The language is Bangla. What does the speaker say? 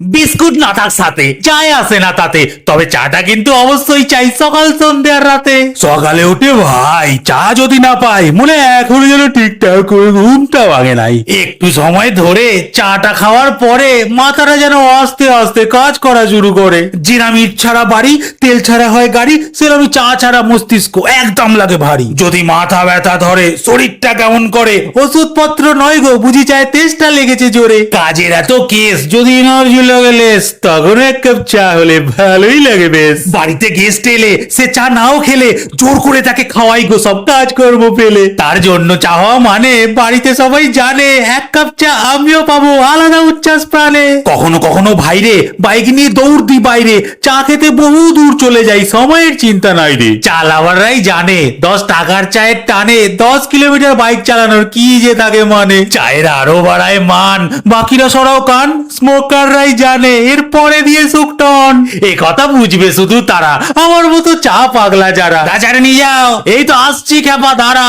বিস্কুট না থাক সাথে চায় আসে না তাতে, তবে চাটা কিন্তু অবশ্যই চাই সকাল সন্ধ্যে আর রাতে। সকালে উঠে ভাই চা যদি না পাই মনে এখনো যেন ঠিকঠাক করে ঘুমটা ভাঙে নাই। একটু সময় ধরে চাটা খাওয়ার পরে মাথাটা যেন আস্তে আস্তে কাজ করা শুরু করে। জিরা মিট ছাড়া বাড়ি, তেল ছাড়া হয় গাড়ি, সেরকম চা ছাড়া মস্তিষ্ক একদম লাগে ভারী। যদি মাথা ব্যথা ধরে, শরীরটা কেমন করে, ওষুধপত্র নয় গো বুঝি চায় তেষ্টা লেগেছে জোরে। কাজের এত কেস, যদি এনার্জি লাগে লেস, তখন এক কাপ চা হলে ভালোই লাগে বেশ। বাড়িতে গেস্ট এলে সে চা নাও খেলে জোর করে তাকে খাওয়াই গো সব কাজ করবো পেলে। তার জন্য চা হওয়া মানে বাড়িতে সবাই জানে এক কাপ চা আমিও পাবো আলাদা উচ্ছ্বাস প্রাণে। কখনো কখনো ভাইরে বাইক নিয়ে দৌড় দি বাইরে, চা খেতে বহু দূর চলে যাই, সময়ের চিন্তা নাই রে। চা লাভাররাই জানে 10 টাকার চায়ের টানে 10 কিলোমিটার বাইক চালানোর কি যে থাকে মানে। চায়ের আরো বাড়ায় মান, বাকিরা সরাও কান, স্মোকাররাই জানে এরপরে দিয়ে সুকটন। এ কথা বুঝবে শুধু তারা, আমার মতো চা পাগলা যারা। বাজারে নিয়ে যাও, এই তো আসছি খেপা দাঁড়া।